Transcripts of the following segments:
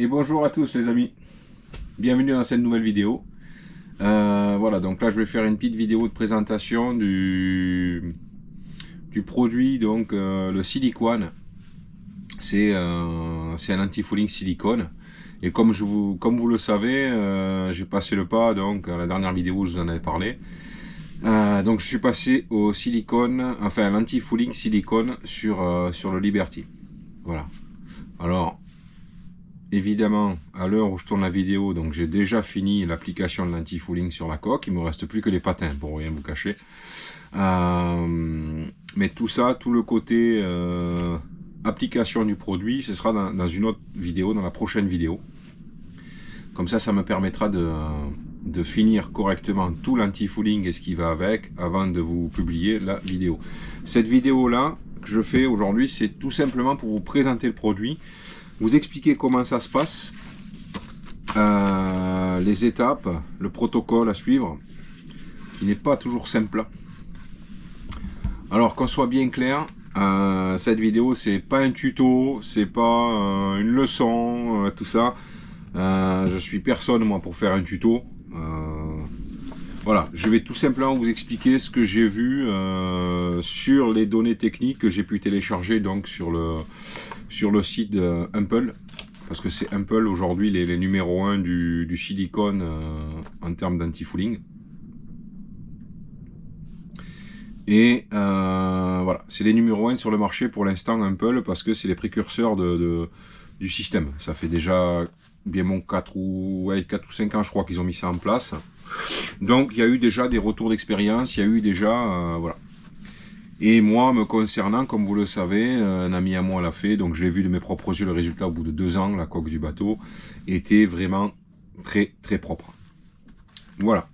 bonjour à tous les amis, bienvenue dans cette nouvelle vidéo. Voilà, donc là je vais faire une petite vidéo de présentation du produit, donc le Silicone. C'est un anti-fouling silicone. Et comme vous le savez, j'ai passé le pas, donc à la dernière vidéo je vous en avais parlé. Donc je suis passé au silicone, enfin l'anti-fouling silicone sur le Liberty. Voilà. Alors évidemment, à l'heure où je tourne la vidéo, donc j'ai déjà fini l'application de l'anti-fouling sur la coque. Il me reste plus que les patins, pour rien vous cacher. Mais tout ça, tout le côté application du produit, ce sera dans une autre vidéo, dans la prochaine vidéo. Comme ça me permettra de finir correctement tout l'anti-fouling et ce qui va avec, avant de vous publier la vidéo. Cette vidéo-là, que je fais aujourd'hui, c'est tout simplement pour vous présenter le produit, vous expliquer comment ça se passe, les étapes, le protocole à suivre, qui n'est pas toujours simple. Alors qu'on soit bien clair, cette vidéo c'est pas un tuto, c'est pas une leçon, tout ça. Je suis personne moi pour faire un tuto. Voilà, je vais tout simplement vous expliquer ce que j'ai vu sur les données techniques que j'ai pu télécharger donc sur le site Humble, parce que c'est Humble aujourd'hui les numéros 1 du silicone en termes d'anti-fouling. Et voilà, c'est les numéros 1 sur le marché pour l'instant Humble, parce que c'est les précurseurs du système. Ça fait déjà bien mon 4 ou 5 ans je crois qu'ils ont mis ça en place. Donc il y a eu déjà des retours d'expérience, il y a eu déjà voilà. Et moi, me concernant, comme vous le savez, un ami à moi l'a fait, donc j'ai vu de mes propres yeux le résultat au bout de 2 ans. La coque du bateau était vraiment très très propre. Voilà.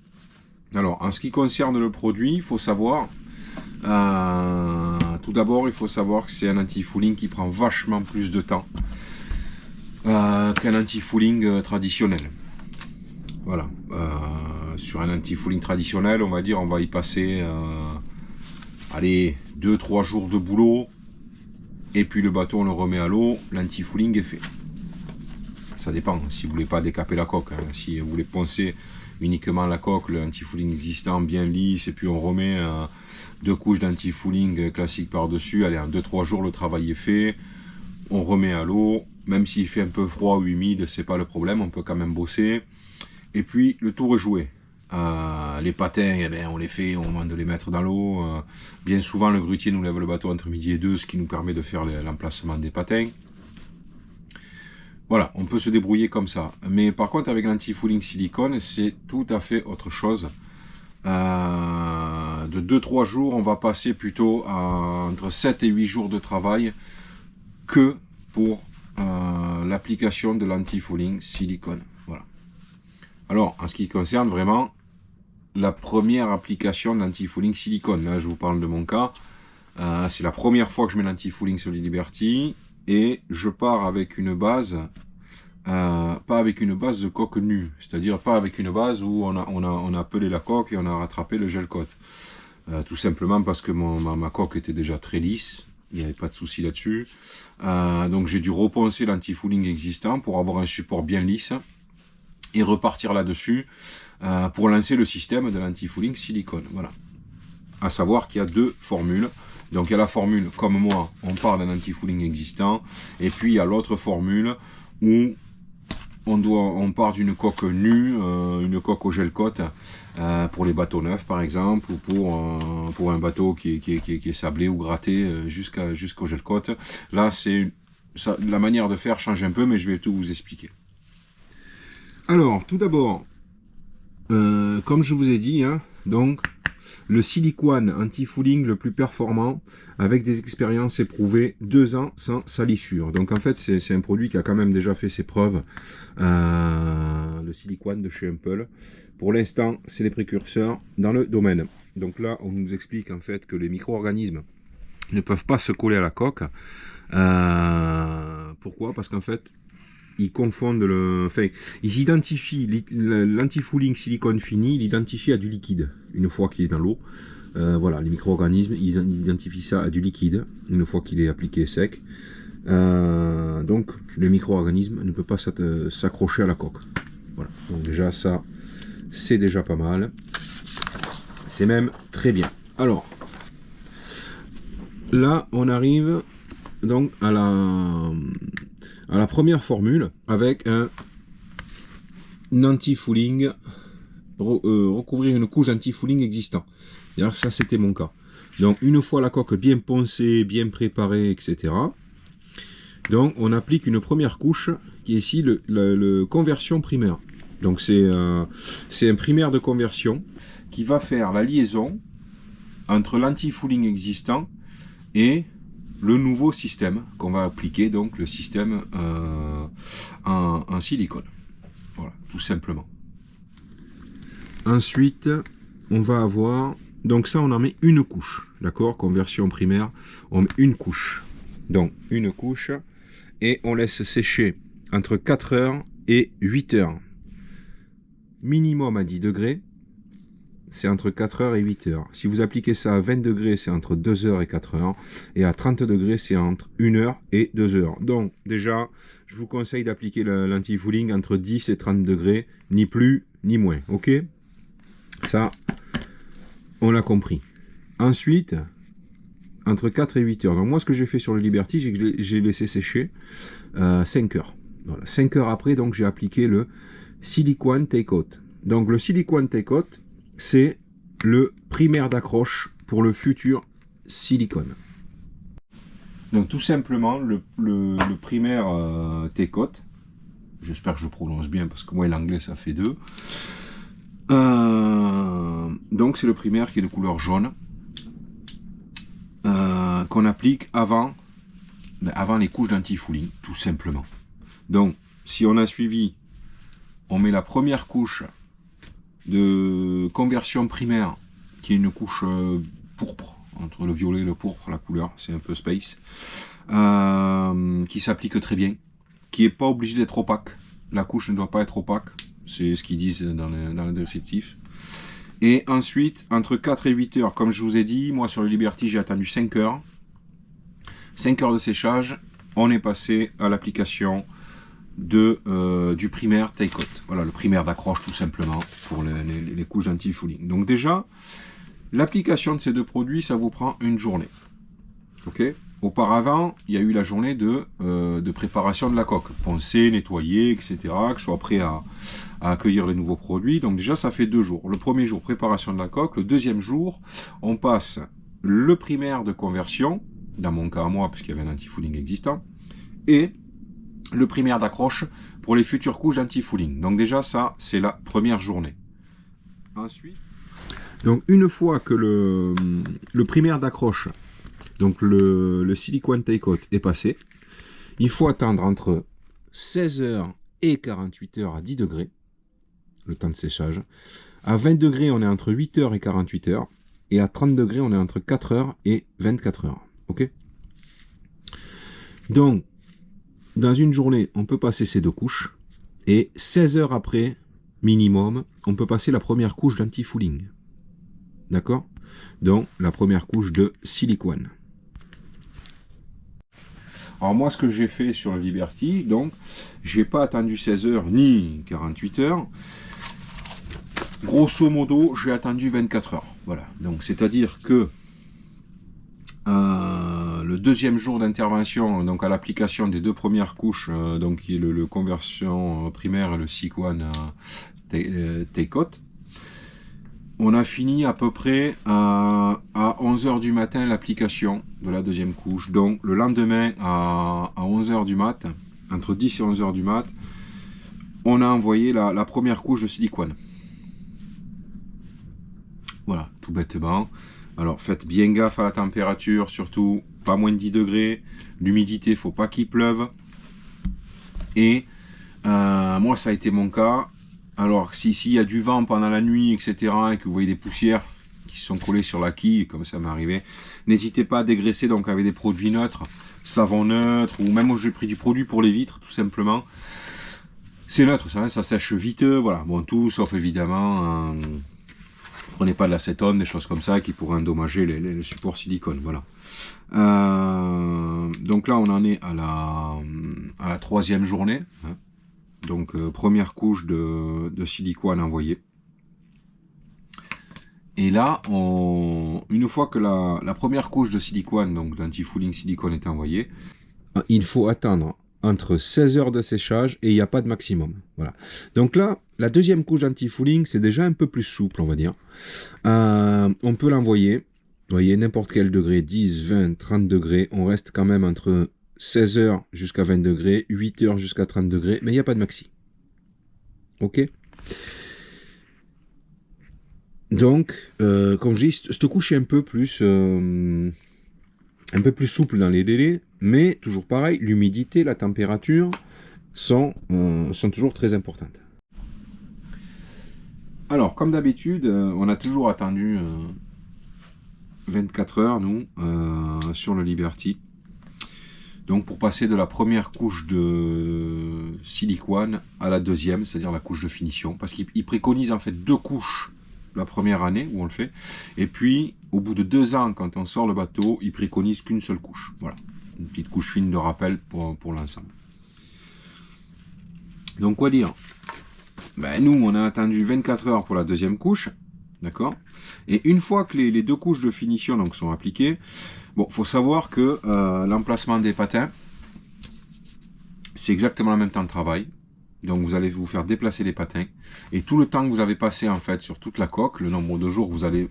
Alors, en ce qui concerne le produit, il faut savoir, tout d'abord, il faut savoir que c'est un anti-fouling qui prend vachement plus de temps qu'un anti-fouling traditionnel. Voilà. Sur un anti-fouling traditionnel, on va dire, on va y passer... allez, 2-3 jours de boulot, et puis le bateau on le remet à l'eau, l'anti-fouling est fait. Ça dépend, si vous voulez pas décaper la coque, hein. Si vous voulez poncer uniquement la coque, l'anti-fouling existant bien lisse, et puis on remet 2 couches d'anti-fouling classique par-dessus, allez, en 2-3 jours le travail est fait, on remet à l'eau, même s'il fait un peu froid ou humide, c'est pas le problème, on peut quand même bosser, et puis le tour est joué. Les patins, eh bien, on les fait au moment de les mettre dans l'eau. Bien souvent, le grutier nous lève le bateau entre midi et 2, ce qui nous permet de faire l'emplacement des patins. Voilà, on peut se débrouiller comme ça. Mais par contre, avec l'anti-fouling silicone, c'est tout à fait autre chose. De 2-3 jours, on va passer plutôt à entre 7 et 8 jours de travail que pour l'application de l'anti-fouling silicone. Voilà. Alors, en ce qui concerne vraiment la première application d'anti-fouling silicone, là je vous parle de mon cas, c'est la première fois que je mets l'anti-fouling sur le Liberty, et je pars avec une base, pas avec une base de coque nue, c'est-à-dire pas avec une base où on a pelé la coque et on a rattrapé le gel coat. Tout simplement parce que ma coque était déjà très lisse, il n'y avait pas de souci là-dessus, donc j'ai dû reponcer l'anti-fouling existant pour avoir un support bien lisse, et repartir là-dessus pour lancer le système de l'anti-fouling silicone. Voilà. À savoir qu'il y a 2 formules. Donc il y a la formule, comme moi, on part d'un anti-fouling existant, et puis il y a l'autre formule où on part d'une coque nue, une coque au gel coat, pour les bateaux neufs par exemple, ou pour un bateau qui est sablé ou gratté jusqu'au gel coat. Là, la manière de faire change un peu, mais je vais tout vous expliquer. Alors, tout d'abord, comme je vous ai dit, hein, donc le silicone anti-fouling le plus performant, avec des expériences éprouvées, 2 ans sans salissure. Donc en fait, c'est un produit qui a quand même déjà fait ses preuves, le silicone de chez Humble. Pour l'instant, c'est les précurseurs dans le domaine. Donc là, on nous explique en fait que les micro-organismes ne peuvent pas se coller à la coque. Pourquoi? Parce qu'en fait, ils confondent ils identifient l'anti-fouling silicone fini, ils l'identifient à du liquide une fois qu'il est dans l'eau. Voilà, les micro-organismes, ils identifient ça à du liquide une fois qu'il est appliqué sec. Donc le micro-organisme ne peut pas s'accrocher à la coque. Voilà. Donc déjà ça, c'est déjà pas mal. C'est même très bien. Alors, là on arrive donc à la première formule avec un anti-fouling, recouvrir une couche d'anti-fouling existant. D'ailleurs, ça c'était mon cas. Donc une fois la coque bien poncée, bien préparée, etc. Donc on applique une première couche qui est ici le conversion primaire. Donc c'est un primaire de conversion qui va faire la liaison entre l'anti-fouling existant et le nouveau système qu'on va appliquer, donc le système en silicone. Voilà, tout simplement. Ensuite, on va avoir, donc ça on en met une couche, d'accord, conversion primaire, on met une couche. Donc une couche et on laisse sécher entre 4 heures et 8 heures. Minimum à 10 degrés, c'est entre 4 heures et 8 heures. Si vous appliquez ça à 20 degrés, c'est entre 2 heures et 4 heures. Et à 30 degrés, c'est entre 1 heure et 2 heures. Donc, déjà, je vous conseille d'appliquer l'anti-fouling entre 10 et 30 degrés, ni plus, ni moins. Ok? Ça, on l'a compris. Ensuite, entre 4 et 8 heures. Donc, moi, ce que j'ai fait sur le Liberty, j'ai laissé sécher 5 heures. Voilà. 5 heures après, donc, j'ai appliqué le Silicone Take-Out. Donc, le Silicone Take-Out, c'est le primaire d'accroche pour le futur silicone. Donc tout simplement le primaire Take-Out, j'espère que je prononce bien parce que moi l'anglais ça fait deux. Donc c'est le primaire qui est de couleur jaune qu'on applique avant les couches d'anti-fouling, tout simplement. Donc si on a suivi, on met la première couche de conversion primaire qui est une couche pourpre, entre le violet et le pourpre, la couleur, c'est un peu space, qui s'applique très bien, qui n'est pas obligé d'être opaque. La couche ne doit pas être opaque, c'est ce qu'ils disent dans le descriptif. Et ensuite, entre 4 et 8 heures, comme je vous ai dit, moi sur le Liberty j'ai attendu 5 heures. 5 heures de séchage, on est passé à l'application du primaire Take-Out. Voilà, le primaire d'accroche tout simplement pour les couches d'anti-fouling. Donc déjà, l'application de ces deux produits, ça vous prend une journée. Ok. Auparavant, il y a eu la journée de préparation de la coque, poncer, nettoyer, etc., que ce soit prêt à accueillir les nouveaux produits. Donc déjà, ça fait 2 jours. Le premier jour, préparation de la coque. Le deuxième jour, on passe le primaire de conversion, dans mon cas à moi, puisqu'il y avait un anti-fouling existant, et le primaire d'accroche pour les futures couches d'anti-fouling. Donc déjà, ça, c'est la première journée. Ensuite, donc une fois que le primaire d'accroche, donc le Silicone Take-Out est passé, il faut attendre entre 16 heures et 48 heures à 10 degrés, le temps de séchage. À 20 degrés, on est entre 8 heures et 48 heures. Et à 30 degrés, on est entre 4 heures et 24 heures. Ok? Donc, dans une journée, on peut passer ces deux couches. Et 16 heures après, minimum, on peut passer la première couche d'anti-fouling. D'accord? Donc, la première couche de silicone. Alors moi, ce que j'ai fait sur le Liberty, donc, j'ai pas attendu 16 heures ni 48 heures. Grosso modo, j'ai attendu 24 heures. Voilà. Donc, c'est-à-dire que le deuxième jour d'intervention, donc à l'application des deux premières couches, donc qui est le conversion primaire et le silicone Take-Out, on a fini à peu près à 11 h du matin l'application de la deuxième couche. Donc le lendemain à 11 h du mat, entre 10 et 11 h du mat, on a envoyé la première couche de silicone. Voilà, tout bêtement. Alors faites bien gaffe à la température, surtout pas moins de 10 degrés. L'humidité, il ne faut pas qu'il pleuve. Et moi, ça a été mon cas. Alors, s'il y a du vent pendant la nuit, etc., et que vous voyez des poussières qui sont collées sur la quille, comme ça m'est arrivé, n'hésitez pas à dégraisser donc avec des produits neutres, savon neutre, ou même j'ai pris du produit pour les vitres, tout simplement. C'est neutre, ça sèche vite, voilà. Bon, tout sauf évidemment, prenez pas de l'acétone, des choses comme ça qui pourraient endommager les supports silicone. Voilà. Donc là, on en est à la 3e journée. Hein. Donc, première couche de silicone envoyée. Et là, une fois que la première couche de silicone, donc d'anti-fouling silicone est envoyée, il faut attendre entre 16 heures de séchage et il n'y a pas de maximum. Voilà. Donc là, la deuxième couche d'anti-fouling, c'est déjà un peu plus souple, on va dire. On peut l'envoyer, vous voyez, n'importe quel degré, 10, 20, 30 degrés. On reste quand même entre 16 heures jusqu'à 20 degrés, 8 heures jusqu'à 30 degrés, mais il n'y a pas de maxi. Ok? Donc, comme je dis, cette couche est un peu plus souple dans les délais, mais toujours pareil, l'humidité, la température sont toujours très importantes. Alors, comme d'habitude, on a toujours attendu 24 heures, nous, sur le Liberty. Donc, pour passer de la première couche de silicone à la deuxième, c'est-à-dire la couche de finition. Parce qu'il préconise en fait 2 couches la première année où on le fait. Et puis, au bout de 2 ans, quand on sort le bateau, il préconise qu'une seule couche. Voilà. Une petite couche fine de rappel pour l'ensemble. Donc, quoi dire? Ben, nous, on a attendu 24 heures pour la deuxième couche. D'accord? Et une fois que les 2 couches de finition donc, sont appliquées, bon, faut savoir que l'emplacement des patins, c'est exactement le même temps de travail. Donc vous allez vous faire déplacer les patins. Et tout le temps que vous avez passé en fait sur toute la coque, le nombre de jours que vous avez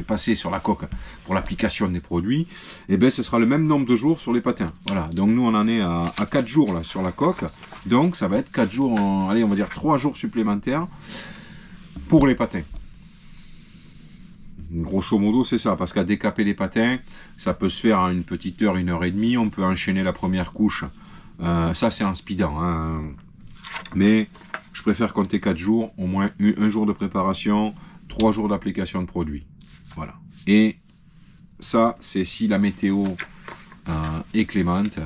passé sur la coque pour l'application des produits, et bien ce sera le même nombre de jours sur les patins. Voilà. Donc nous on en est à 4 jours là sur la coque. Donc ça va être 4 jours, allez on va dire 3 jours supplémentaires pour les patins. Grosso modo, c'est ça, parce qu'à décaper les patins, ça peut se faire en une petite heure, 1h30. On peut enchaîner la première couche. Ça, c'est en speedant. Hein. Mais je préfère compter 4 jours, au moins un jour de préparation, 3 jours d'application de produit. Voilà. Et ça, c'est si la météo est clémente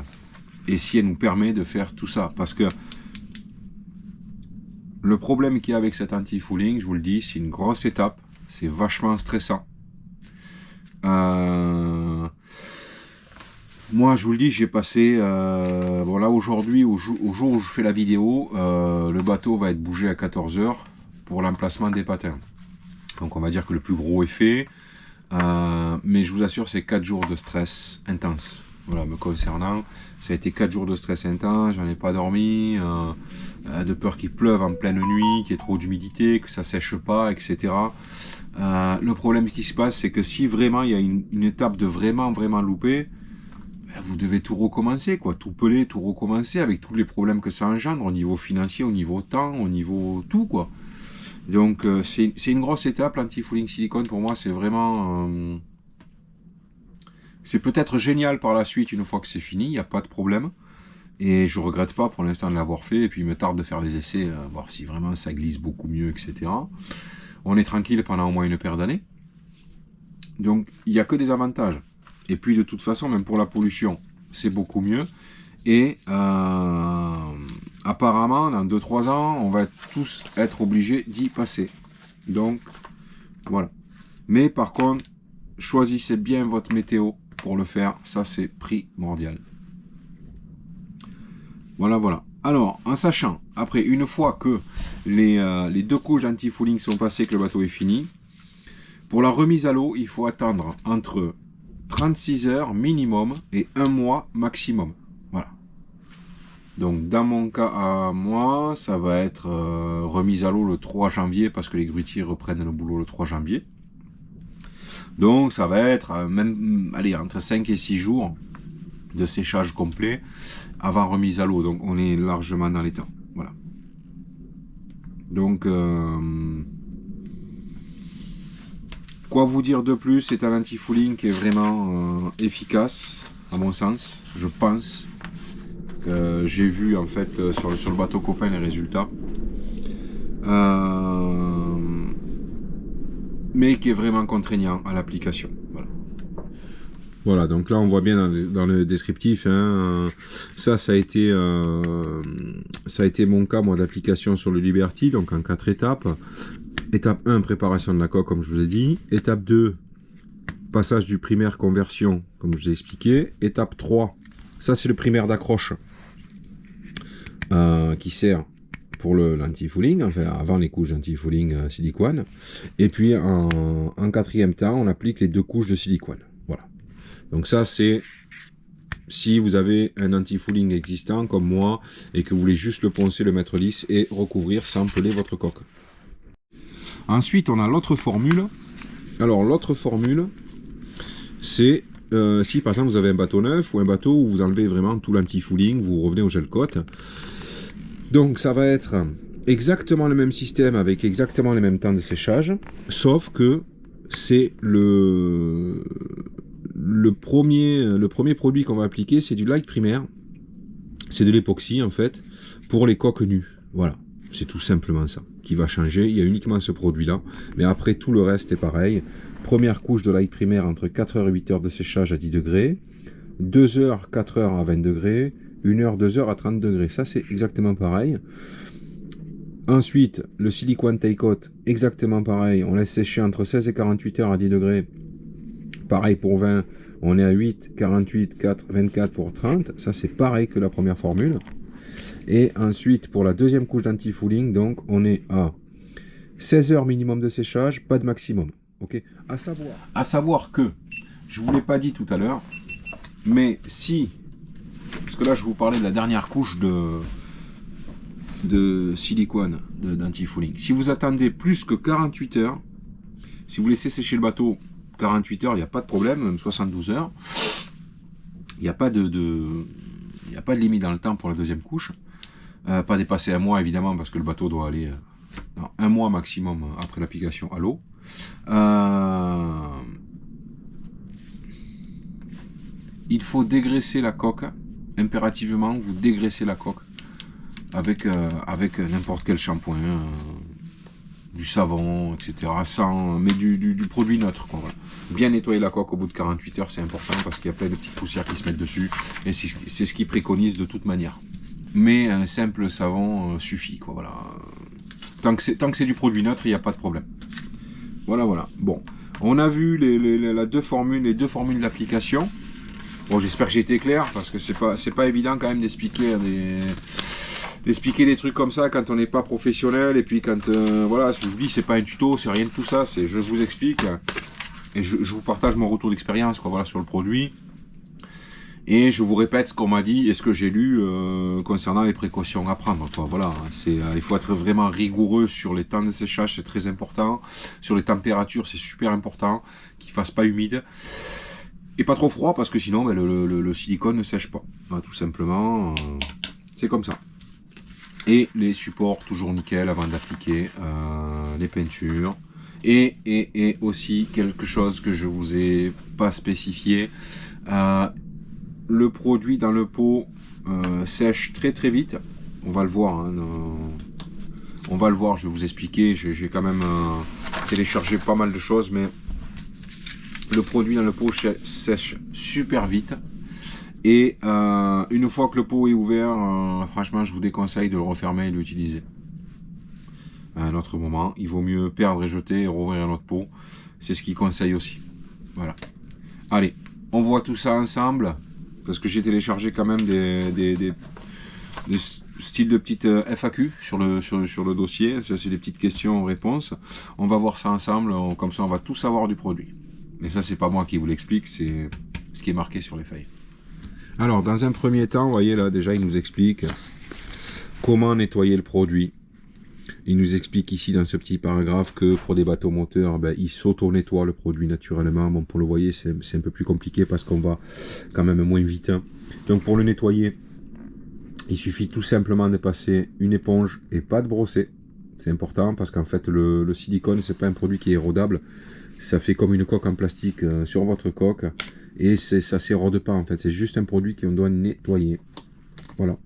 et si elle nous permet de faire tout ça. Parce que le problème qu'il y a avec cet anti-fouling, je vous le dis, c'est une grosse étape. C'est vachement stressant. Moi, je vous le dis, j'ai passé... bon là, aujourd'hui, au jour où je fais la vidéo, le bateau va être bougé à 14 heures pour l'emplacement des patins. Donc, on va dire que le plus gros est fait. Mais je vous assure, c'est 4 jours de stress intense. Voilà, me concernant, ça a été 4 jours de stress intense, j'en ai pas dormi, de peur qu'il pleuve en pleine nuit, qu'il y ait trop d'humidité, que ça sèche pas, etc. Le problème qui se passe, c'est que si vraiment il y a une étape de vraiment loupée, ben vous devez tout recommencer, quoi, tout peler, tout recommencer avec tous les problèmes que ça engendre au niveau financier, au niveau temps, au niveau tout, quoi. Donc c'est une grosse étape, l'anti-fouling silicone pour moi, c'est vraiment... c'est peut-être génial par la suite une fois que c'est fini, il n'y a pas de problème. Et je regrette pas pour l'instant de l'avoir fait, et puis il me tarde de faire les essais, voir si vraiment ça glisse beaucoup mieux, etc. On est tranquille pendant au moins une paire d'années. Donc il n'y a que des avantages. Et puis de toute façon, même pour la pollution, c'est beaucoup mieux. Et apparemment, dans 2-3 ans, on va tous être obligés d'y passer. Donc, voilà. Mais par contre, choisissez bien votre météo pour le faire. Ça, c'est primordial. Voilà, voilà. Alors, en sachant, après, une fois que les 2 couches anti-fouling sont passées, que le bateau est fini, pour la remise à l'eau, il faut attendre entre 36 heures minimum et 1 mois maximum. Voilà. Donc, dans mon cas à moi, ça va être remise à l'eau le 3 janvier, parce que les grutiers reprennent le boulot le 3 janvier. Donc, ça va être même, allez, entre 5 et 6 jours de séchage complet avant remise à l'eau. Donc, on est largement dans les temps. Voilà. Donc, quoi vous dire de plus? C'est un anti-fouling qui est vraiment efficace, à mon sens, je pense. J'ai vu en fait sur le bateau copain les résultats. Mais qui est vraiment contraignant à l'application. Voilà. Voilà, donc là on voit bien dans le descriptif, hein, ça a été mon cas moi d'application sur le Liberty, donc en 4 étapes. Étape 1, préparation de la coque, comme je vous ai dit. Étape 2, passage du primaire conversion, comme je vous ai expliqué. Étape 3, ça c'est le primaire d'accroche qui sert pour l'anti-fouling, enfin avant les couches d'anti-fouling silicone. Et puis en quatrième temps, on applique les 2 couches de silicone. Voilà. Donc ça c'est si vous avez un anti-fouling existant comme moi et que vous voulez juste le poncer, le mettre lisse et recouvrir sans peler votre coque. Ensuite, on a l'autre formule. Alors, l'autre formule, c'est si par exemple vous avez un bateau neuf ou un bateau où vous enlevez vraiment tout l'anti-fouling, vous revenez au gel coat. Donc, ça va être exactement le même système avec exactement les mêmes temps de séchage, sauf que c'est le premier produit qu'on va appliquer, c'est du light primaire. C'est de l'époxy, en fait, pour les coques nues. Voilà. C'est tout simplement ça qui va changer. Il y a uniquement ce produit-là. Mais après, tout le reste est pareil. Première couche de light primaire entre 4h et 8h de séchage à 10 degrés. 2h, 4h à 20 degrés. 1h, 2h à 30 degrés. Ça, c'est exactement pareil. Ensuite, le silicone take-out, exactement pareil. On laisse sécher entre 16 et 48 heures à 10 degrés. Pareil pour 20. On est à 8, 48, 4, 24 pour 30. Ça, c'est pareil que la première formule. Et ensuite, pour la deuxième couche d'anti-fouling, donc on est à 16 heures minimum de séchage, pas de maximum. Ok. À savoir que, je ne vous l'ai pas dit tout à l'heure, mais si, parce que là je vous parlais de la dernière couche de silicone d'anti-fouling. Si vous attendez plus que 48 heures, si vous laissez sécher le bateau 48 heures, il n'y a pas de problème, même 72 heures. Il n'y a pas de limite dans le temps pour la deuxième couche. Pas dépasser 1 mois évidemment parce que le bateau doit aller dans 1 mois maximum après l'application à l'eau. Il faut dégraisser la coque, impérativement vous dégraissez la coque avec n'importe quel shampoing, du savon, etc. Mais du produit neutre, quoi, voilà. Bien nettoyer la coque au bout de 48 heures, c'est important parce qu'il y a plein de petites poussières qui se mettent dessus et c'est ce qu'ils préconisent de toute manière. Mais un simple savon suffit, quoi, voilà. Tant que c'est du produit neutre, il n'y a pas de problème. Voilà, voilà. Bon, on a vu les deux formules d'application. Bon, j'espère que j'ai été clair parce que c'est pas évident quand même d'expliquer des trucs comme ça quand on n'est pas professionnel et puis quand voilà, je vous dis c'est pas un tuto, c'est rien de tout ça, c'est je vous explique et je vous partage mon retour d'expérience, quoi, voilà, sur le produit. Et je vous répète ce qu'on m'a dit et ce que j'ai lu concernant les précautions à prendre, quoi. Voilà, il faut être vraiment rigoureux sur les temps de séchage, c'est très important. Sur les températures, c'est super important, qu'il ne fasse pas humide. Et pas trop froid, parce que sinon ben, le silicone ne sèche pas. Voilà, tout simplement, c'est comme ça. Et les supports, toujours nickel avant d'appliquer les peintures. Et aussi quelque chose que je ne vous ai pas spécifié. Le produit dans le pot sèche très très vite. On va le voir. Hein, on va le voir, je vais vous expliquer. J'ai quand même téléchargé pas mal de choses, mais le produit dans le pot sèche super vite. Et une fois que le pot est ouvert, franchement, je vous déconseille de le refermer et de l'utiliser. À un autre moment, il vaut mieux perdre et jeter et rouvrir un autre pot. C'est ce qu'il conseille aussi. Voilà. Allez, on voit tout ça ensemble. Parce que j'ai téléchargé quand même des styles de petites FAQ sur le dossier. Ça, c'est des petites questions-réponses. On va voir ça ensemble. Comme ça, on va tout savoir du produit. Mais ça, c'est pas moi qui vous l'explique. C'est ce qui est marqué sur les feuilles. Alors, dans un premier temps, vous voyez là, déjà, il nous explique comment nettoyer le produit. Il nous explique ici dans ce petit paragraphe que pour des bateaux moteurs, ben, il s'auto-nettoie le produit naturellement. Bon, pour le voyer, c'est un peu plus compliqué parce qu'on va quand même moins vite. Donc pour le nettoyer, il suffit tout simplement de passer une éponge et pas de brosser. C'est important parce qu'en fait le silicone, c'est pas un produit qui est érodable. Ça fait comme une coque en plastique sur votre coque et ça s'érode pas en fait. C'est juste un produit qu'on doit nettoyer. Voilà.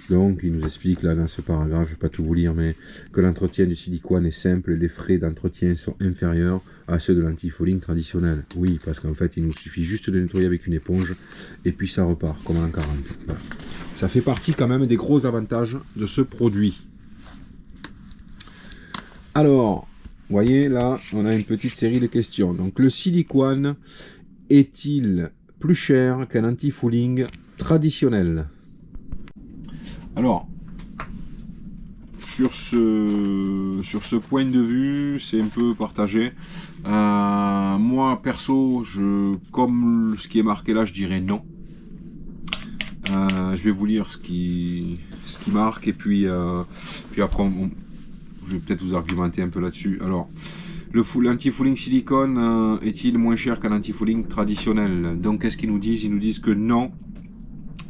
Donc, il nous explique là dans ce paragraphe, je ne vais pas tout vous lire, mais que l'entretien du silicone est simple et les frais d'entretien sont inférieurs à ceux de l'anti-fouling traditionnel. Oui, parce qu'en fait, il nous suffit juste de nettoyer avec une éponge et puis ça repart, comme en 40. Voilà. Ça fait partie quand même des gros avantages de ce produit. Alors, vous voyez là, on a une petite série de questions. Donc, le silicone est-il plus cher qu'un anti-fouling traditionnel? Alors, sur ce point de vue, c'est un peu partagé. Moi, perso, comme ce qui est marqué là, je dirais non. Je vais vous lire ce qui marque et puis après, je vais peut-être vous argumenter un peu là-dessus. Alors, l'anti-fouling silicone est-il moins cher qu'un anti-fouling traditionnel? Donc, qu'est-ce qu'ils nous disent? Ils nous disent que non,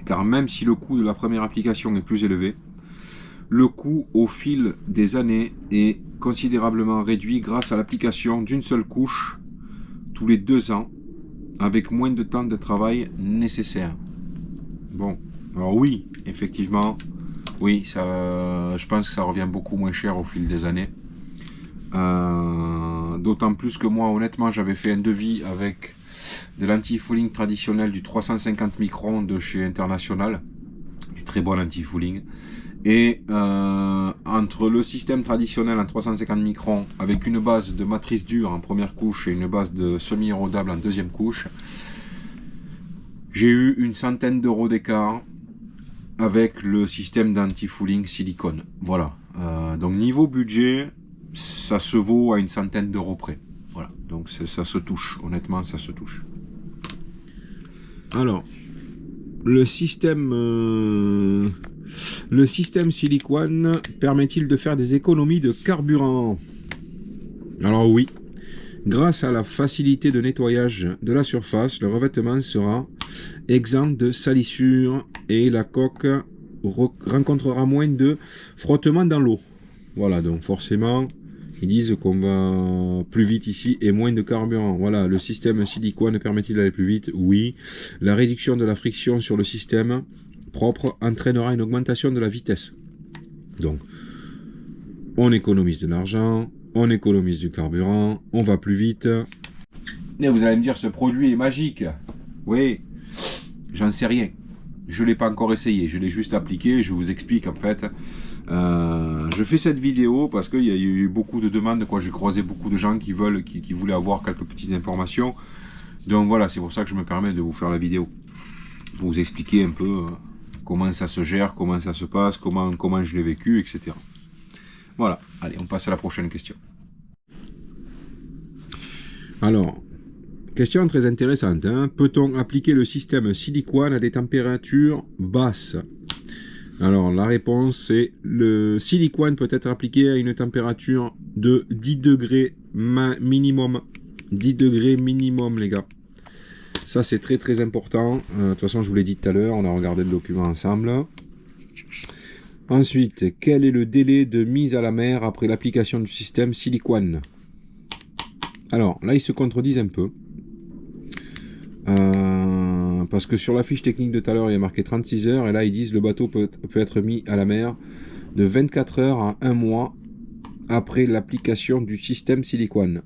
car même si le coût de la première application est plus élevé, le coût au fil des années est considérablement réduit grâce à l'application d'une seule couche tous les 2 ans, avec moins de temps de travail nécessaire. Bon, alors oui, effectivement, oui, je pense que ça revient beaucoup moins cher au fil des années. D'autant plus que moi, honnêtement, j'avais fait un devis avec de l'anti-fouling traditionnel du 350 microns de chez International, du très bon anti-fouling. Et entre le système traditionnel en 350 microns avec une base de matrice dure en première couche et une base de semi-érodable en deuxième couche, j'ai eu une centaine d'euros d'écart avec le système d'anti-fouling silicone. Voilà. Donc niveau budget, ça se vaut à une centaine d'euros près. Voilà. Donc ça se touche. Honnêtement, ça se touche. Alors, le système silicone permet-il de faire des économies de carburant? Alors oui. Grâce à la facilité de nettoyage de la surface, le revêtement sera exempt de salissure et la coque rencontrera moins de frottement dans l'eau. Voilà, donc forcément, ils disent qu'on va plus vite ici et moins de carburant. Voilà, le système silicone permet-il d'aller plus vite? Oui. La réduction de la friction sur le système propre entraînera une augmentation de la vitesse. Donc, on économise de l'argent, on économise du carburant, on va plus vite. Et vous allez me dire, ce produit est magique. Oui, j'en sais rien. Je ne l'ai pas encore essayé, je l'ai juste appliqué, je vous explique en fait. Je fais cette vidéo parce qu'il y a eu beaucoup de demandes, j'ai croisé beaucoup de gens qui voulaient avoir quelques petites informations. Donc voilà, c'est pour ça que je me permets de vous faire la vidéo. Pour vous expliquer un peu comment ça se gère, comment ça se passe, comment je l'ai vécu, etc. Voilà, allez, on passe à la prochaine question. Alors, question très intéressante. Hein. Peut-on appliquer le système silicone à des températures basses? Alors, la réponse est le silicone peut être appliqué à une température de 10 degrés minimum. 10 degrés minimum, les gars. Ça, c'est très très important. De toute façon, je vous l'ai dit tout à l'heure, on a regardé le document ensemble. Ensuite, quel est le délai de mise à la mer après l'application du système silicone? Alors, là, ils se contredisent un peu. Parce que sur la fiche technique de tout à l'heure, il y a marqué 36 heures. Et là, ils disent que le bateau peut être mis à la mer de 24 heures à 1 mois après l'application du système silicone.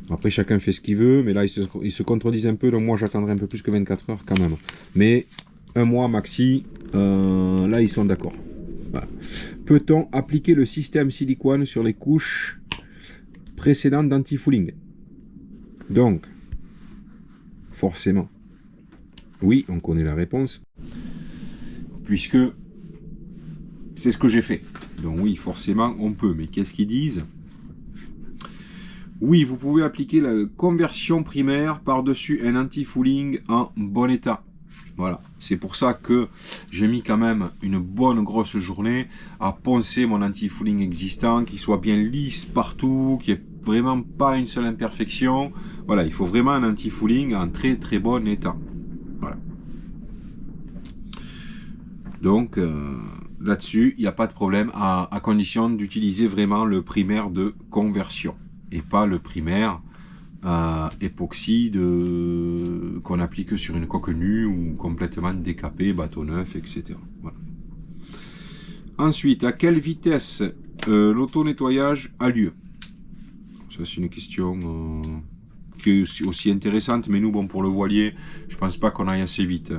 Après, chacun fait ce qu'il veut. Mais là, ils se contredisent un peu. Donc, moi, j'attendrai un peu plus que 24 heures quand même. Mais 1 mois maxi, là, ils sont d'accord. Voilà. Peut-on appliquer le système silicone sur les couches précédentes d'anti-fouling? Donc, forcément, oui, on connaît la réponse, puisque c'est ce que j'ai fait. Donc oui, forcément, on peut. Mais qu'est-ce qu'ils disent? Oui, vous pouvez appliquer la conversion primaire par-dessus un anti-fouling en bon état. Voilà, c'est pour ça que j'ai mis quand même une bonne grosse journée à poncer mon anti-fouling existant, qu'il soit bien lisse partout, qu'il n'y ait vraiment pas une seule imperfection. Voilà, il faut vraiment un anti-fouling en très très bon état. Voilà. Donc là-dessus, il n'y a pas de problème, à condition d'utiliser vraiment le primaire de conversion et pas le primaire époxy qu'on applique sur une coque nue ou complètement décapé, bateau neuf, etc. Voilà. Ensuite, à quelle vitesse l'auto-nettoyage a lieu? Ça, c'est une question qui est aussi intéressante, mais nous, bon, pour le voilier, je pense pas qu'on aille assez vite.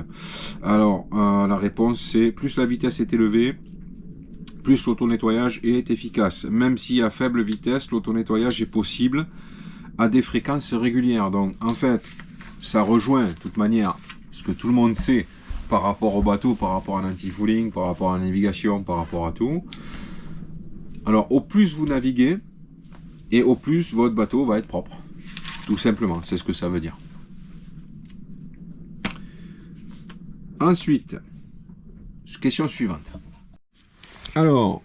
Alors, la réponse, c'est plus la vitesse est élevée, plus l'auto-nettoyage est efficace. Même si à faible vitesse, l'auto-nettoyage est possible à des fréquences régulières. Donc en fait, ça rejoint de toute manière ce que tout le monde sait par rapport au bateau, par rapport à l'anti-fouling, par rapport à la navigation, par rapport à tout. Alors au plus vous naviguez, et au plus votre bateau va être propre. Tout simplement, c'est ce que ça veut dire. Ensuite, question suivante. Alors,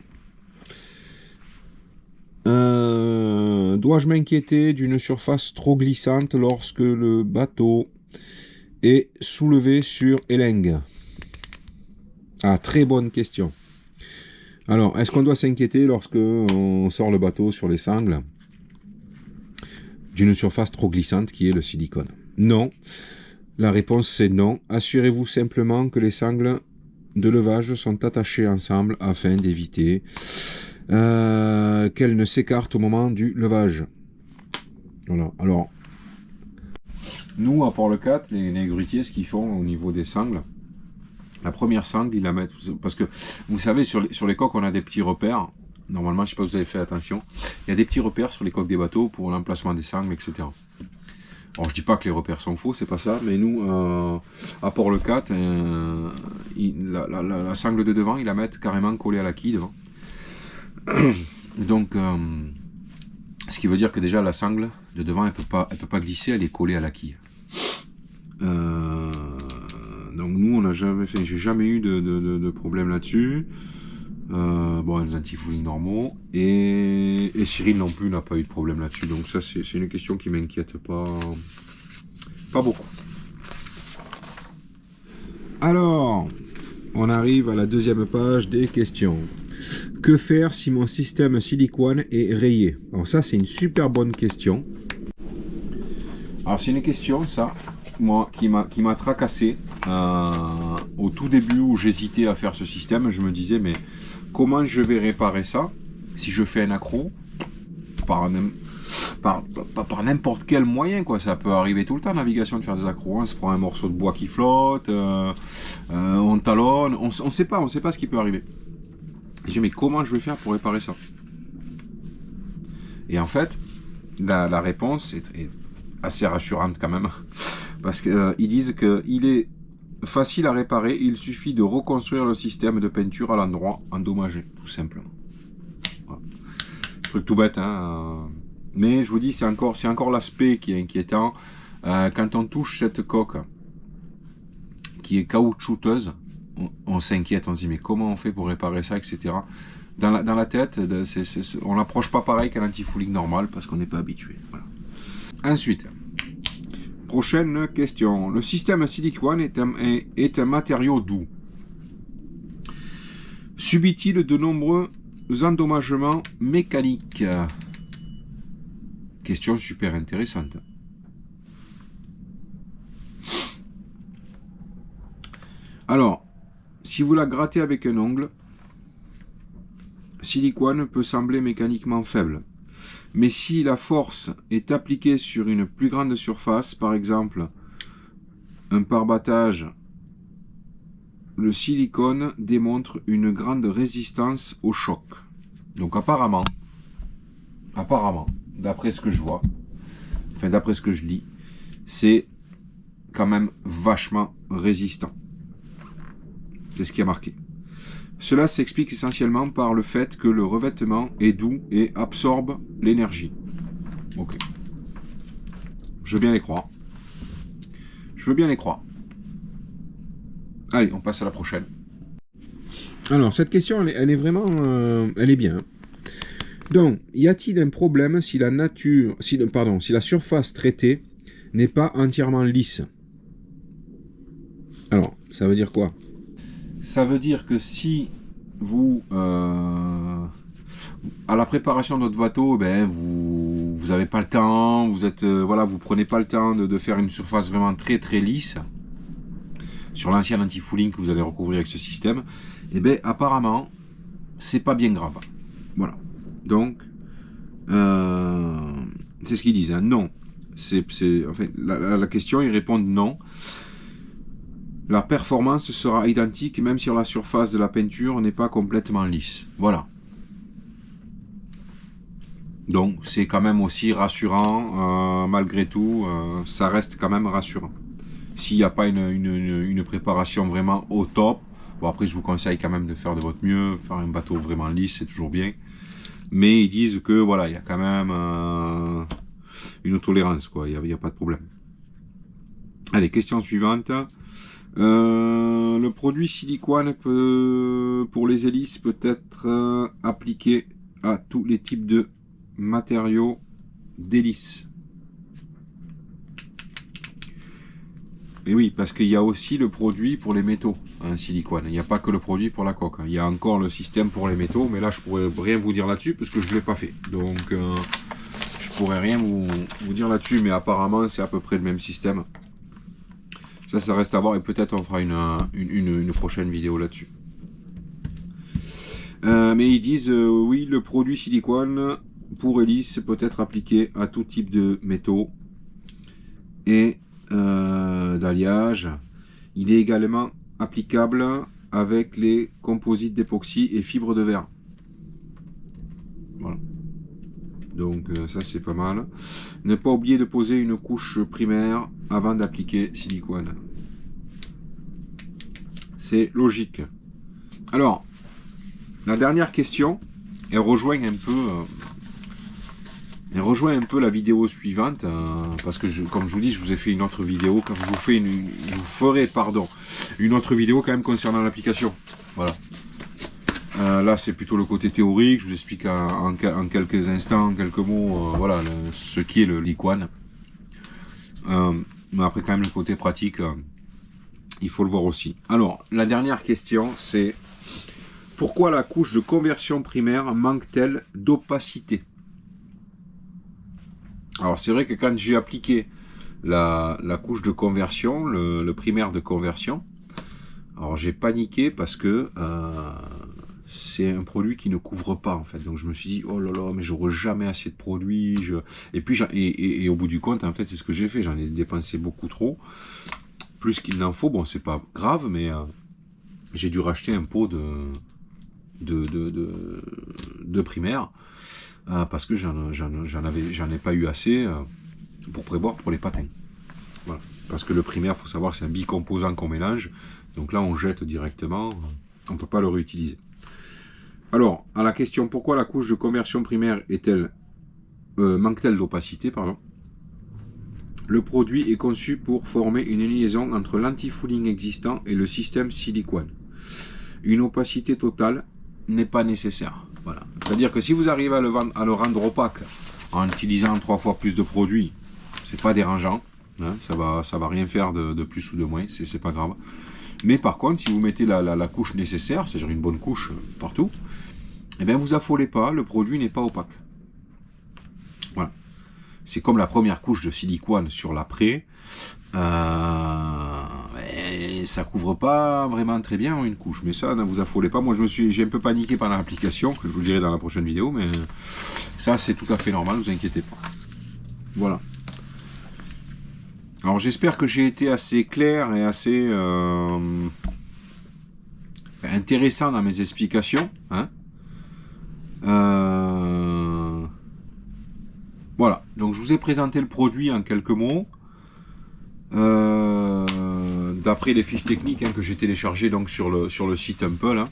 dois-je m'inquiéter d'une surface trop glissante lorsque le bateau est soulevé sur élingue? Ah, très bonne question. Alors, est-ce qu'on doit s'inquiéter lorsque on sort le bateau sur les sangles d'une surface trop glissante qui est le silicone? Non. La réponse c'est non. Assurez-vous simplement que les sangles de levage sont attachées ensemble afin d'éviter qu'elles ne s'écartent au moment du levage. Voilà. Alors, nous à Port-le-4, les grutiers, ce qu'ils font au niveau des sangles, la première sangle, ils la mettent, parce que vous savez, sur les coques, on a des petits repères. Normalement, je ne sais pas si vous avez fait attention, il y a des petits repères sur les coques des bateaux pour l'emplacement des sangles, etc. Alors je dis pas que les repères sont faux, c'est pas ça, mais nous, à Port-le-4, la sangle de devant, ils la mettent carrément collée à la quille devant. Donc, ce qui veut dire que déjà la sangle de devant, elle peut pas glisser, elle est collée à la quille. Donc nous, on n'a jamais fait, j'ai jamais eu de problème là-dessus. Bon, les anti-fouling normaux, et Cyril non plus n'a pas eu de problème là-dessus, donc ça c'est une question qui m'inquiète pas beaucoup. Alors, on arrive à la deuxième page des questions. Que faire si mon système silicone est rayé? Alors ça c'est une super bonne question. Alors c'est une question, ça, moi, qui m'a tracassé au tout début où j'hésitais à faire ce système. Je me disais, mais comment je vais réparer ça si je fais un accro par n'importe quel moyen, quoi. Ça peut arriver tout le temps, navigation, de faire des accros. On se prend un morceau de bois qui flotte, on talonne, on sait pas ce qui peut arriver. Et je dis, mais comment je vais faire pour réparer ça? Et en fait, la réponse est assez rassurante quand même, parce qu'ils disent qu'il est facile à réparer, il suffit de reconstruire le système de peinture à l'endroit endommagé, tout simplement. Voilà. Truc tout bête, hein. Mais je vous dis, c'est encore l'aspect qui est inquiétant. Quand on touche cette coque qui est caoutchouteuse, on s'inquiète, on se dit mais comment on fait pour réparer ça, etc. Dans la tête, on l'approche pas pareil qu'un anti-fouling normal parce qu'on n'est pas habitué. Voilà. Ensuite, prochaine question. Le système silicone est un matériau doux. Subit-il de nombreux endommagements mécaniques? Question super intéressante. Alors, si vous la grattez avec un ongle, silicone peut sembler mécaniquement faible. Mais si la force est appliquée sur une plus grande surface, par exemple un pare-battage, le silicone démontre une grande résistance au choc. Donc apparemment, d'après ce que je vois, enfin d'après ce que je lis, c'est quand même vachement résistant. C'est ce qui a marqué. Cela s'explique essentiellement par le fait que le revêtement est doux et absorbe l'énergie. Ok. Je veux bien les croire. Allez, on passe à la prochaine. Alors, cette question, elle est vraiment... elle est bien. Donc, y a-t-il un problème si la surface traitée n'est pas entièrement lisse? Alors, ça veut dire quoi? Ça veut dire que si vous, à la préparation de votre bateau, vous n'avez pas le temps, vous prenez pas le temps de faire une surface vraiment très très lisse sur l'ancien anti-fouling que vous allez recouvrir avec ce système, apparemment, c'est pas bien grave. Voilà. Donc, c'est ce qu'ils disent. Hein. Non. La question, ils répondent non. la performance sera identique même si la surface de la peinture n'est pas complètement lisse. Voilà. Donc c'est quand même aussi rassurant, malgré tout, ça reste quand même rassurant. S'il n'y a pas une préparation vraiment au top, bon après je vous conseille quand même de faire de votre mieux, faire un bateau vraiment lisse, c'est toujours bien. Mais ils disent que voilà, il y a quand même une tolérance, quoi, il n'y a pas de problème. Allez, question suivante. Le produit silicone pour les hélices peut être appliqué à tous les types de matériaux d'hélice. Et oui, parce qu'il y a aussi le produit pour les métaux, hein, silicone. Il n'y a pas que le produit pour la coque. Il y a encore le système pour les métaux, mais là je pourrais rien vous dire là-dessus parce que je ne l'ai pas fait. Donc je pourrais rien vous dire là-dessus, mais apparemment c'est à peu près le même système. Ça reste à voir et peut-être on fera une prochaine vidéo là-dessus. Mais ils disent oui, le produit silicone pour hélice peut être appliqué à tout type de métaux et d'alliage. Il est également applicable avec les composites d'époxy et fibres de verre. Voilà. Donc ça c'est pas mal. Ne pas oublier de poser une couche primaire avant d'appliquer silicone. C'est logique. Alors, la dernière question, elle rejoint un peu la vidéo suivante, parce que comme je vous dis, je vous ai fait une autre vidéo, quand je vous ferai une autre vidéo quand même concernant l'application. Voilà. Là c'est plutôt le côté théorique, je vous explique en quelques instants, en quelques mots, voilà, ce qui est le liquane. Mais après quand même le côté pratique, il faut le voir aussi. Alors, la dernière question c'est: pourquoi la couche de conversion primaire manque-t-elle d'opacité? Alors c'est vrai que quand j'ai appliqué la couche de conversion, le primaire de conversion, alors j'ai paniqué parce que c'est un produit qui ne couvre pas en fait. Donc je me suis dit oh là là, mais j'aurai jamais assez de produits. Et puis et au bout du compte en fait c'est ce que j'ai fait. J'en ai dépensé beaucoup trop, plus qu'il n'en faut. Bon c'est pas grave, mais j'ai dû racheter un pot de primaire. Parce que j'en ai pas eu assez pour prévoir pour les patins. Voilà. Parce que le primaire, il faut savoir, c'est un bicomposant qu'on mélange. Donc là, on jette directement. On ne peut pas le réutiliser. Alors, à la question pourquoi la couche de conversion primaire manque-t-elle d'opacité, pardon. Le produit est conçu pour former une liaison entre l'anti-fouling existant et le système silicone. Une opacité totale n'est pas nécessaire. Voilà. C'est-à-dire que si vous arrivez à le rendre opaque en utilisant 3 fois plus de produits, c'est pas dérangeant, hein, ça va rien faire de plus ou de moins, c'est pas grave. Mais par contre, si vous mettez la couche nécessaire, c'est-à-dire une bonne couche partout, et bien vous affolez pas, le produit n'est pas opaque. Voilà. C'est comme la première couche de silicone sur l'après. Ça couvre pas vraiment très bien une couche, mais ça ne vous affolez pas. Moi j'ai un peu paniqué pendant l'application, que je vous dirai dans la prochaine vidéo, mais ça c'est tout à fait normal, ne vous inquiétez pas. Voilà. Alors j'espère que j'ai été assez clair et assez intéressant dans mes explications, hein. Voilà, donc je vous ai présenté le produit en quelques mots. D'après les fiches techniques que j'ai téléchargées donc sur le site un peu là.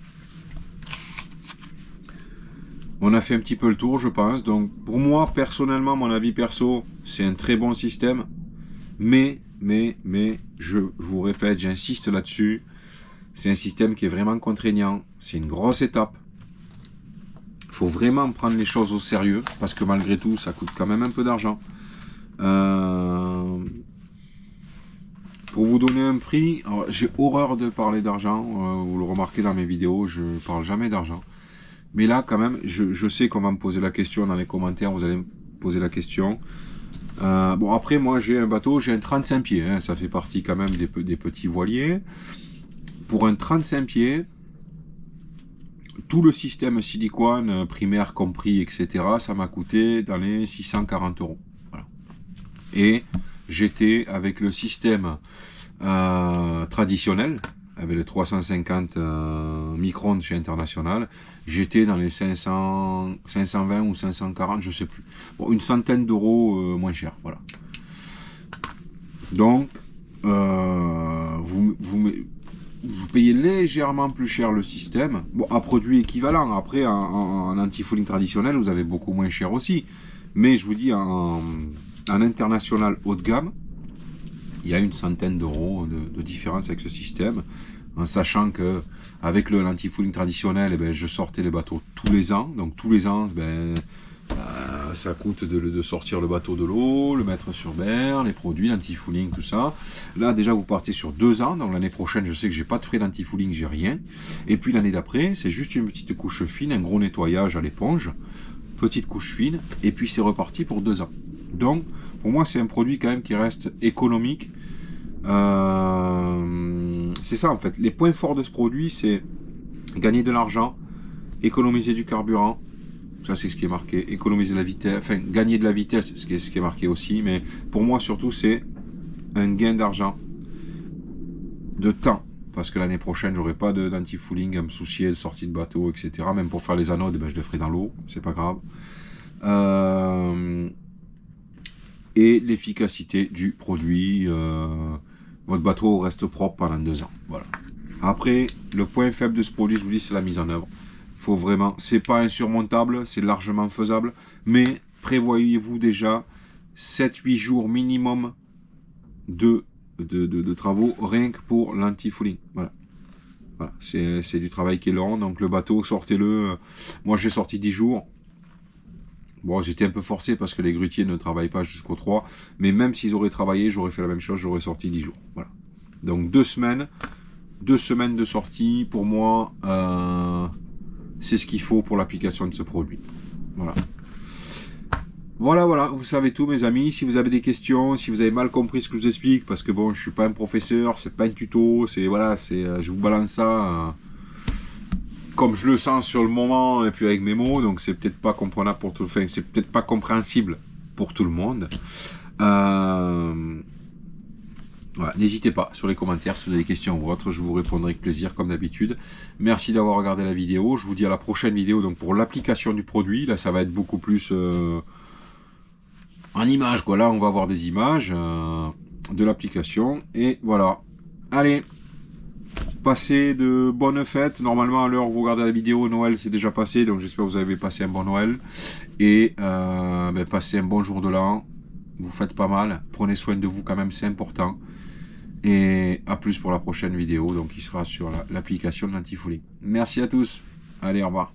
On a fait un petit peu le tour je pense. Donc pour moi personnellement, mon avis perso, c'est un très bon système. Mais je vous répète, j'insiste là-dessus, c'est un système qui est vraiment contraignant. C'est une grosse étape. Il faut vraiment prendre les choses au sérieux parce que malgré tout ça coûte quand même un peu d'argent. Pour vous donner un prix, j'ai horreur de parler d'argent, vous le remarquez dans mes vidéos, je ne parle jamais d'argent. Mais là quand même, je sais qu'on va me poser la question dans les commentaires, vous allez me poser la question. Bon après moi j'ai un bateau, j'ai un 35 pieds, hein, ça fait partie quand même des petits voiliers. Pour un 35 pieds, tout le système silicone, primaire compris, etc., ça m'a coûté dans les 640 €. Voilà. Et j'étais avec le système traditionnel, avec les 350 microns chez International, j'étais dans les 520 ou 540, je sais plus. Bon, une centaine d'euros moins cher, voilà. Donc, vous payez légèrement plus cher le système, bon, à produit équivalent. Après, en anti-fouling traditionnel, vous avez beaucoup moins cher aussi. Mais je vous dis, en international haut de gamme, il y a une centaine d'euros de différence avec ce système, en sachant que avec le l'anti-fouling traditionnel, eh ben, je sortais les bateaux tous les ans. Donc tous les ans, ça coûte de sortir le bateau de l'eau, le mettre sur berre, les produits, l'anti-fouling, tout ça. Là déjà vous partez sur 2 ans, donc l'année prochaine je sais que j'ai pas de frais d'anti-fouling, j'ai rien. Et puis l'année d'après, c'est juste une petite couche fine, un gros nettoyage à l'éponge, petite couche fine, et puis c'est reparti pour 2 ans. Donc pour moi c'est un produit quand même qui reste économique. C'est ça en fait, les points forts de ce produit, c'est gagner de l'argent, économiser du carburant, ça c'est ce qui est marqué, économiser la vitesse, enfin gagner de la vitesse, ce qui est marqué aussi, mais pour moi surtout c'est un gain d'argent, de temps, parce que l'année prochaine j'aurai pas d'anti-fouling à me soucier de sortie de bateau, etc. Même pour faire les anodes, ben, je les ferai dans l'eau, c'est pas grave. Et l'efficacité du produit, votre bateau reste propre pendant 2 ans. Voilà. Après, le point faible de ce produit, je vous dis, c'est la mise en œuvre. Faut vraiment, c'est pas insurmontable, c'est largement faisable, mais prévoyez-vous déjà 7-8 jours minimum de travaux rien que pour l'anti-fouling. Voilà. Voilà. C'est du travail qui est long, donc le bateau, sortez-le. Moi j'ai sorti 10 jours. Bon, j'étais un peu forcé parce que les grutiers ne travaillent pas jusqu'au 3, mais même s'ils auraient travaillé, j'aurais fait la même chose, j'aurais sorti 10 jours. Voilà. Donc 2 semaines de sortie, pour moi, c'est ce qu'il faut pour l'application de ce produit. Voilà. Voilà, vous savez tout mes amis. Si vous avez des questions, si vous avez mal compris ce que je vous explique, parce que bon, je suis pas un professeur, c'est pas un tuto, c'est voilà, je vous balance ça comme je le sens sur le moment et puis avec mes mots, donc c'est peut-être pas comprenable pour tout, enfin c'est peut-être pas compréhensible pour tout le monde. Voilà, n'hésitez pas sur les commentaires si vous avez des questions ou autres, je vous répondrai avec plaisir comme d'habitude. Merci d'avoir regardé la vidéo. Je vous dis à la prochaine vidéo donc pour l'application du produit. Là, ça va être beaucoup plus en images, quoi. Là, on va avoir des images de l'application et voilà. Allez. Passez de bonnes fêtes. Normalement, à l'heure où vous regardez la vidéo, Noël c'est déjà passé, donc j'espère que vous avez passé un bon Noël. Et passez un bon jour de l'an. Vous faites pas mal. Prenez soin de vous quand même, c'est important. Et à plus pour la prochaine vidéo, donc qui sera sur l'application de l'anti-fouling. Merci à tous. Allez, au revoir.